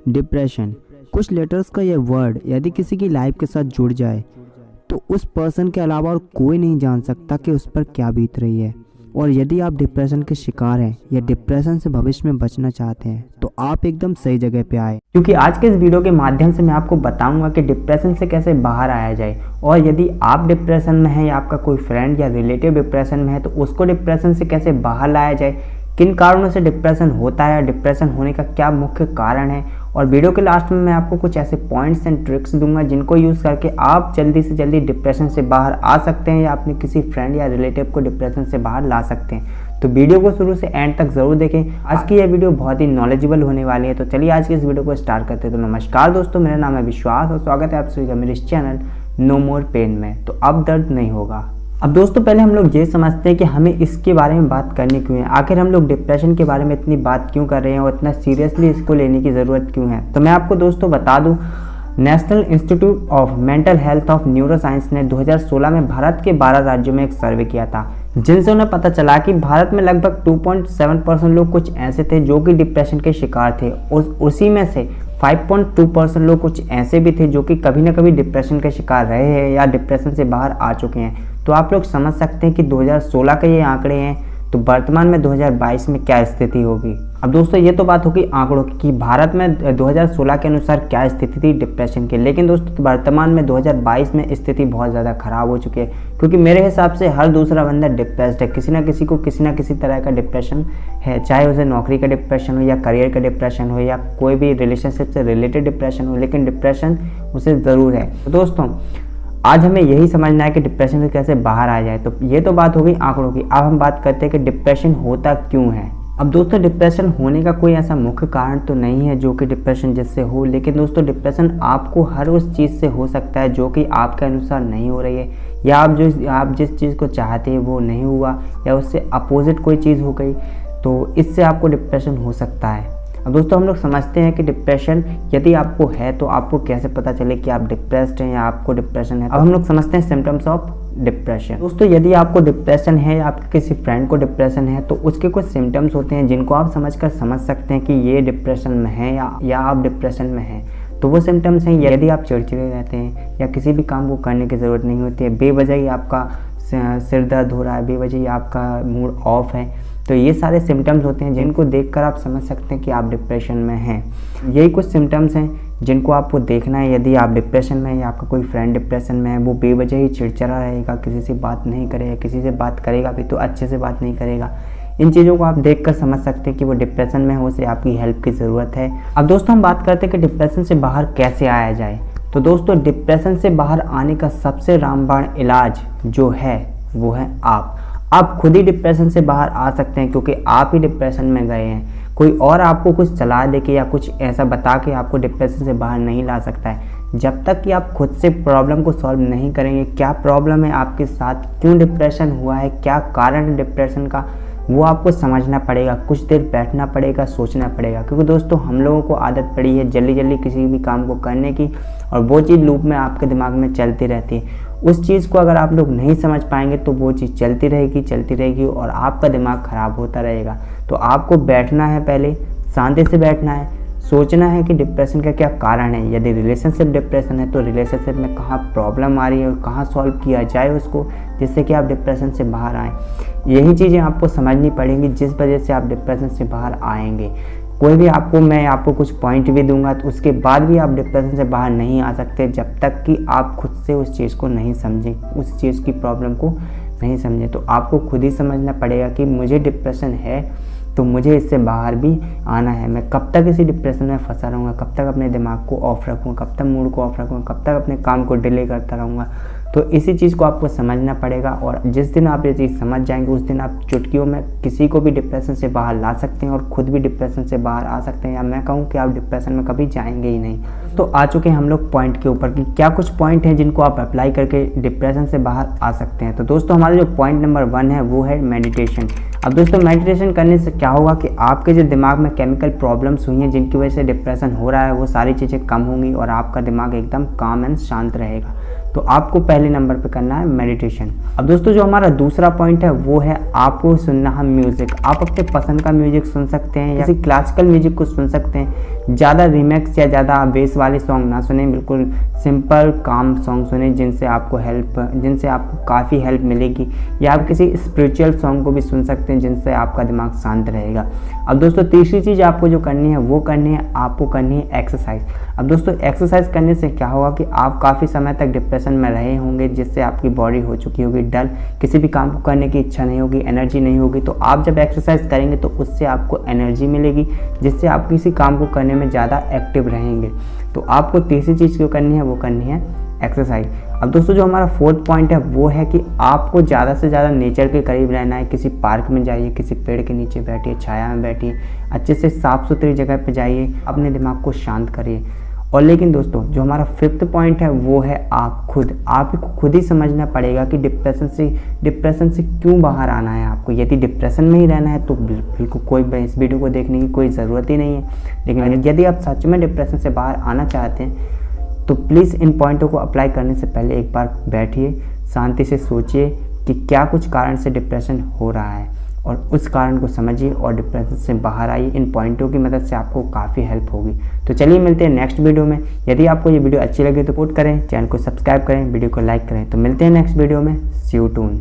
Depression. कुछ letters का यह वर्ड यदि किसी की लाइफ के साथ जुड़ जाए तो उस पर्सन के अलावा और कोई नहीं जान सकता कि उस पर क्या बीत रही है। और यदि आप डिप्रेशन के शिकार हैं या डिप्रेशन से भविष्य में बचना चाहते हैं तो आप एकदम सही जगह पे आए, क्योंकि आज के इस वीडियो के माध्यम से मैं आपको बताऊंगा कि डिप्रेशन से कैसे बाहर आया जाए। और यदि आप डिप्रेशन में हैं या आपका कोई फ्रेंड या रिलेटिव डिप्रेशन में है तो उसको डिप्रेशन से कैसे बाहर लाया जाए, किन कारणों से डिप्रेशन होता है, डिप्रेशन होने का क्या मुख्य कारण है। और वीडियो के लास्ट में मैं आपको कुछ ऐसे पॉइंट्स एंड ट्रिक्स दूंगा जिनको यूज़ करके आप जल्दी से जल्दी डिप्रेशन से बाहर आ सकते हैं या अपने किसी फ्रेंड या रिलेटिव को डिप्रेशन से बाहर ला सकते हैं। तो वीडियो को शुरू से एंड तक ज़रूर देखें। आज की यह वीडियो बहुत ही नॉलेजेबल होने वाली है। तो चलिए आज की इस वीडियो को स्टार्ट करते हैं। तो नमस्कार दोस्तों, मेरा नाम है विश्वास और स्वागत है आप सभी का मेरे इस चैनल नो मोर पेन में। तो अब दर्द नहीं होगा। अब दोस्तों पहले हम लोग ये समझते हैं कि हमें इसके बारे में बात करनी क्यों है, आखिर हम लोग डिप्रेशन के बारे में इतनी बात क्यों कर रहे हैं और इतना सीरियसली इसको लेने की ज़रूरत क्यों है। तो मैं आपको दोस्तों बता दूं, national institute of mental health of neuroscience ने 2016 में भारत के 12 राज्यों में एक सर्वे किया था, जिनसे उन्हें पता चला कि भारत में लगभग 2.7% लोग कुछ ऐसे थे जो कि डिप्रेशन के शिकार थे। उसी में से 5.2% लोग कुछ ऐसे भी थे जो कि कभी ना कभी डिप्रेशन के शिकार रहे हैं या डिप्रेशन से बाहर आ चुके हैं। तो आप लोग समझ सकते हैं कि 2016 के ये आंकड़े हैं, तो वर्तमान में 2022 में क्या स्थिति होगी। अब दोस्तों ये तो बात होगी आंकड़ों की कि भारत में 2016 के अनुसार क्या स्थिति थी डिप्रेशन की, लेकिन दोस्तों वर्तमान में 2022 में स्थिति बहुत ज़्यादा ख़राब हो चुकी है, क्योंकि मेरे हिसाब से हर दूसरा बंदा डिप्रेस्ड है। किसी ना किसी को किसी ना किसी तरह का डिप्रेशन है, चाहे उसे नौकरी का डिप्रेशन हो या करियर का डिप्रेशन हो या कोई भी रिलेशनशिप से रिलेटेड डिप्रेशन हो, लेकिन डिप्रेशन उसे ज़रूर है। तो दोस्तों आज हमें यही समझना है कि डिप्रेशन से कैसे बाहर आ जाए। तो ये तो बात हो गई आंकड़ों की। अब हम बात करते हैं कि डिप्रेशन होता क्यों है। अब दोस्तों डिप्रेशन होने का कोई ऐसा मुख्य कारण तो नहीं है जो कि डिप्रेशन जिससे हो, लेकिन दोस्तों डिप्रेशन आपको हर उस चीज़ से हो सकता है जो कि आपके अनुसार नहीं हो रही है, या आप जिस चीज़ को चाहते हैं वो नहीं हुआ, या उससे अपोजिट कोई चीज़ हो गई, तो इससे आपको डिप्रेशन हो सकता है। अब दोस्तों हम लोग समझते हैं कि डिप्रेशन यदि आपको है तो आपको कैसे पता चले कि आप डिप्रेस्ड हैं या आपको डिप्रेशन है। अब हम लोग समझते हैं सिम्टम्स ऑफ डिप्रेशन। दोस्तों यदि आपको डिप्रेशन है या आपके किसी फ्रेंड को डिप्रेशन है तो उसके कुछ सिम्टम्स होते हैं जिनको आप समझ सकते हैं कि ये डिप्रेशन में है या आप डिप्रेशन में हैं। तो वो सिम्टम्स हैं, यदि आप चिड़चिड़े रहते हैं या किसी भी काम को करने की ज़रूरत नहीं होती है, बेवजह ही आपका सिर दर्द हो रहा है, बेवजह ही आपका मूड ऑफ है, तो ये सारे सिम्टम्स होते हैं जिनको देखकर आप समझ सकते हैं कि आप डिप्रेशन में हैं। यही कुछ सिम्टम्स हैं जिनको आपको देखना है यदि आप डिप्रेशन में हैं या आपका कोई फ्रेंड डिप्रेशन में है। वो बेवजह ही चिड़चिड़ा रहेगा, किसी से बात नहीं करेगा, किसी से बात करेगा भी तो अच्छे से बात नहीं करेगा। इन चीज़ों को आप देखकर समझ सकते हैं कि वो डिप्रेशन में है, उसे आपकी हेल्प की ज़रूरत है। अब दोस्तों हम बात करते हैं कि डिप्रेशन से बाहर कैसे आया जाए। तो दोस्तों डिप्रेशन से बाहर आने का सबसे रामबाण इलाज जो है वो है आप खुद ही डिप्रेशन से बाहर आ सकते हैं, क्योंकि आप ही डिप्रेशन में गए हैं। कोई और आपको कुछ सलाह देके या कुछ ऐसा बता के आपको डिप्रेशन से बाहर नहीं ला सकता है। जब तक कि आप खुद से प्रॉब्लम को सॉल्व नहीं करेंगे, क्या प्रॉब्लम है आपके साथ, क्यों डिप्रेशन हुआ है, क्या कारण है डिप्रेशन का, वो आपको समझना पड़ेगा। कुछ देर बैठना पड़ेगा, सोचना पड़ेगा, क्योंकि दोस्तों हम लोगों को आदत पड़ी है जल्दी जल्दी किसी भी काम को करने की, और वो चीज़ लूप में आपके दिमाग में चलती रहती है। उस चीज़ को अगर आप लोग नहीं समझ पाएंगे तो वो चीज़ चलती रहेगी और आपका दिमाग ख़राब होता रहेगा। तो आपको बैठना है, पहले शांति से बैठना है, सोचना है कि डिप्रेशन का क्या कारण है। यदि रिलेशनशिप डिप्रेशन है तो रिलेशनशिप में कहाँ प्रॉब्लम आ रही है और कहाँ सॉल्व किया जाए उसको, जिससे कि आप डिप्रेशन से बाहर आएँ। यही चीज़ें आपको समझनी पड़ेंगी जिस वजह से आप डिप्रेशन से बाहर आएंगे। कोई भी मैं आपको कुछ पॉइंट भी दूंगा तो उसके बाद भी आप डिप्रेशन से बाहर नहीं आ सकते जब तक कि आप खुद से उस चीज़ को नहीं समझें, उस चीज़ की प्रॉब्लम को नहीं समझें। तो आपको खुद ही समझना पड़ेगा कि मुझे डिप्रेशन है तो मुझे इससे बाहर भी आना है। मैं कब तक इसी डिप्रेशन में फंसा रहूँगा, कब तक अपने दिमाग को ऑफ रखूँगा, कब तक मूड को ऑफ रखूँगा, कब तक अपने काम को डिले करता रहूँगा। तो इसी चीज़ को आपको समझना पड़ेगा, और जिस दिन आप ये चीज़ समझ जाएंगे उस दिन आप चुटकियों में किसी को भी डिप्रेशन से बाहर ला सकते हैं और खुद भी डिप्रेशन से बाहर आ सकते हैं, या मैं कहूँ कि आप डिप्रेशन में कभी जाएंगे ही नहीं। तो आ चुके हैं हम लोग पॉइंट के ऊपर कि क्या कुछ पॉइंट हैं जिनको आप अप्लाई करके डिप्रेशन से बाहर आ सकते हैं। तो दोस्तों हमारा जो पॉइंट नंबर 1 है वो है मेडिटेशन। अब दोस्तों मेडिटेशन करने से क्या होगा कि आपके जो दिमाग में केमिकल प्रॉब्लम्स हुई हैं जिनकी वजह से डिप्रेशन हो रहा है वो सारी चीज़ें कम होंगी और आपका दिमाग एकदम काम एंड शांत रहेगा। तो आपको पहले नंबर पे करना है मेडिटेशन। अब दोस्तों जो हमारा दूसरा पॉइंट है वो है आपको सुनना है म्यूज़िक। आप अपने पसंद का म्यूज़िक सुन सकते हैं या किसी क्लासिकल म्यूज़िक को सुन सकते हैं। ज़्यादा रिमिक्स या ज़्यादा बेस वाले सॉन्ग ना सुने, बिल्कुल सिंपल काम सॉन्ग सुने जिनसे आपको काफ़ी हेल्प मिलेगी। या आप किसी स्पिरिचुअल सॉन्ग को भी सुन सकते हैं जिनसे आपका दिमाग शांत रहेगा। अब दोस्तों तीसरी चीज़ आपको जो करनी है आपको करनी है एक्सरसाइज। अब दोस्तों एक्सरसाइज करने से क्या होगा कि आप काफ़ी समय तक डिप्रेशन में रहे होंगे जिससे आपकी बॉडी हो चुकी होगी डल, किसी भी काम को करने की इच्छा नहीं होगी, एनर्जी नहीं होगी। तो आप जब एक्सरसाइज करेंगे तो उससे आपको एनर्जी मिलेगी जिससे आप किसी काम को करने में ज़्यादा एक्टिव रहेंगे। तो आपको तीसरी चीज़ जो करनी है वो करनी है एक्सरसाइज। अब दोस्तों जो हमारा फोर्थ पॉइंट है वो है कि आपको ज़्यादा से ज़्यादा नेचर के करीब रहना है। किसी पार्क में जाइए, किसी पेड़ के नीचे बैठिए, छाया में बैठिए, अच्छे से साफ़ सुथरी जगह पे जाइए, अपने दिमाग को शांत करिए। और लेकिन दोस्तों जो हमारा फिफ्थ पॉइंट है वो है आपको खुद ही समझना पड़ेगा कि डिप्रेशन से क्यों बाहर आना है। आपको यदि डिप्रेशन में ही रहना है तो बिल्कुल कोई इस वीडियो को देखने की कोई ज़रूरत ही नहीं है। लेकिन यदि आप सच में डिप्रेशन से बाहर आना चाहते हैं तो प्लीज़ इन पॉइंटों को अप्लाई करने से पहले एक बार बैठिए, शांति से सोचिए कि क्या कुछ कारण से डिप्रेशन हो रहा है और उस कारण को समझिए और डिप्रेशन से बाहर आइए। इन पॉइंटों की मदद से आपको काफ़ी हेल्प होगी। तो चलिए मिलते हैं नेक्स्ट वीडियो में। यदि आपको ये वीडियो अच्छी लगे तो सपोर्ट करें, चैनल को सब्सक्राइब करें, वीडियो को लाइक करें। तो मिलते हैं नेक्स्ट वीडियो में। सी यू सून।